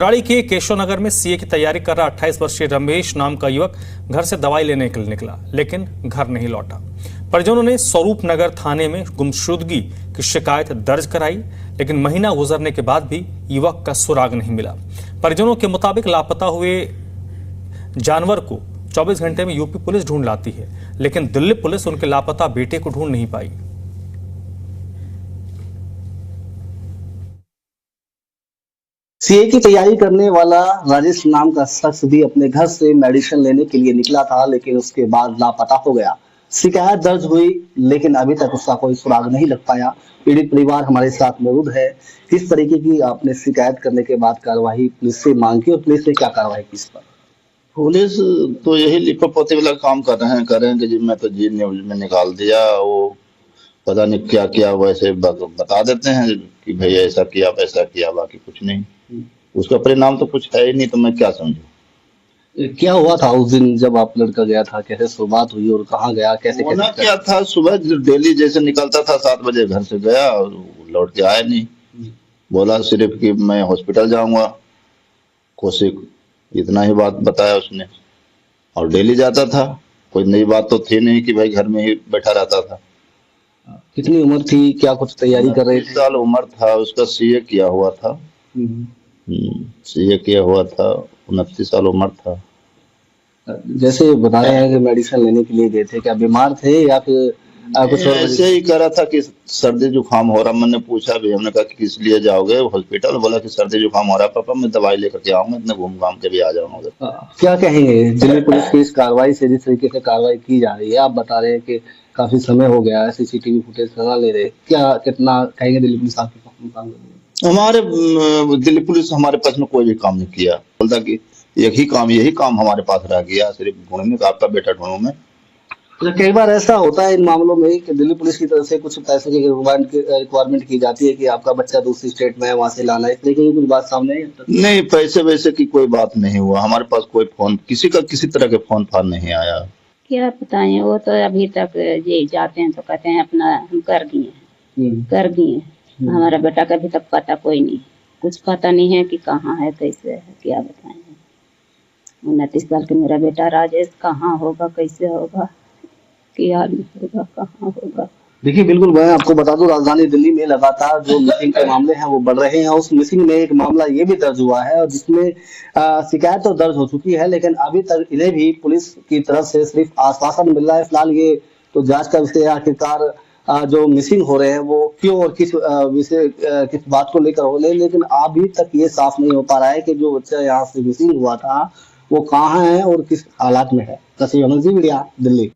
कराड़ी के केशव नगर में सीए की तैयारी कर रहा 28 वर्षीय रमेश नाम का युवक घर से दवाई लेने के लिए निकला, लेकिन घर नहीं लौटा। परिजनों ने स्वरूप नगर थाने में गुमशुदगी की शिकायत दर्ज कराई, लेकिन महीना गुजरने के बाद भी युवक का सुराग नहीं मिला। परिजनों के मुताबिक लापता हुए जानवर को 24 घंटे में यूपी पुलिस ढूंढ लाती है, लेकिन दिल्ली पुलिस उनके लापता बेटे को ढूंढ नहीं पाई। सीए की तैयारी करने वाला राजेश नाम का शख्स भी अपने घर से मेडिसिन लेने के लिए निकला था, लेकिन उसके बाद लापता हो गया। शिकायत दर्ज हुई, लेकिन अभी तक उसका कोई सुराग नहीं लग पाया। पीड़ित परिवार हमारे साथ मौजूद है। किस तरीके की आपने शिकायत करने के बाद कार्रवाई पुलिस से मांग की और पुलिस ने क्या कार्रवाई की इस पर? पुलिस तो यही लिखो पोते वाला काम कर रहे हैं कि जी मैं तो जी न्यूज में निकाल दिया, वो पता नहीं क्या किया, वैसे बता देते हैं कि भाई ऐसा किया वैसा किया, बाकी कुछ नहीं। उसका परिणाम तो कुछ है ही नहीं, तो मैं क्या समझूं। क्या हुआ था उस दिन जब आप लड़का गया था? कैसे शुरुआत हुई और कहाँ गया? कैसे होना क्या था, सुबह डेली जैसे निकलता था 7 बजे घर से गया और लौट के आया नहीं। बोला सिर्फ कि मैं हॉस्पिटल जाऊंगा, कोशिक, इतना ही बात बताया उसने। और डेली जाता था, कोई नई बात तो थी नहीं कि भाई घर में ही बैठा रहता था। कितनी उम्र थी? क्या कुछ तैयारी कर रहे थे? 30 साल उम्र था उसका। सीए किया हुआ था। सीए किया हुआ था। 29 साल उम्र था। जैसे बता रहे हैं कि मेडिसिन लेने के लिए गए थे, क्या बीमार थे या फिर कुछ और? ऐसे ही कह रहा था कि सर्दी जुकाम हो रहा। मैंने पूछा भी, हमने कहा कि किस लिए जाओगे हॉस्पिटल? बोला कि सर्दी जुकाम हो रहा है पापा, मैं दवाई लेकर के आऊंगा, इतने घूम घाम के भी आ जाऊंगा। क्या कहेंगे दिल्ली पुलिस की इस कार्रवाई से, जिस तरीके से कार्रवाई की जा रही है? आप बता रहे हैं कि काफी समय हो गया है, सीसीटीवी फुटेज करा ले रहे, क्या कितना कहेंगे दिल्ली पुलिस आपके काम कर रही है? हमारे दिल्ली पुलिस हमारे पास में कोई भी काम नहीं किया। बोलता कि यही काम हमारे पास रह गया, सिर्फ ढूंढने का, आपका बेटा ढूंढू में। तो कई बार ऐसा होता है इन मामलों में कि दिल्ली पुलिस की तरफ से कुछ पैसे की रिक्वायरमेंट की जाती है कि आपका बच्चा दूसरी स्टेट में है, वहां से लाना है, इस तरीके की कुछ बात सामने आई? नहीं, पैसे वैसे की कोई बात नहीं हुआ। हमारे पास कोई फोन, किसी का किसी तरह के फोन फान नहीं आया। क्या बताएं, वो तो अभी तक ये जाते हैं तो कहते हैं अपना हम कर दिए। हमारा बेटा का अभी तक पता कोई नहीं, कुछ पता नहीं है कि कहाँ है, कैसे है, क्या बताएं। 29 साल का मेरा बेटा राजेश कहाँ होगा, कैसे होगा, क्या होगा, कहाँ होगा? देखिए, बिल्कुल मैं आपको बता दूं, राजधानी दिल्ली में लगातार जो मिसिंग के मामले हैं वो बढ़ रहे हैं। उस मिसिंग में एक मामला ये भी दर्ज हुआ है और जिसमें शिकायत तो दर्ज हो चुकी है, लेकिन अभी तक इन्हें भी पुलिस की तरफ से सिर्फ आश्वासन मिल रहा है। फिलहाल ये तो जांच का विषय है, आखिरकार जो मिसिंग हो रहे हैं वो क्यों और किस विषय किस बात को लेकर हो रहे हैं, लेकिन अभी तक ये साफ नहीं हो पा रहा है कि जो बच्चा यहाँ से मिसिंग हुआ था वो कहाँ है और किस हालात में है। तस्वीर मीडिया, दिल्ली।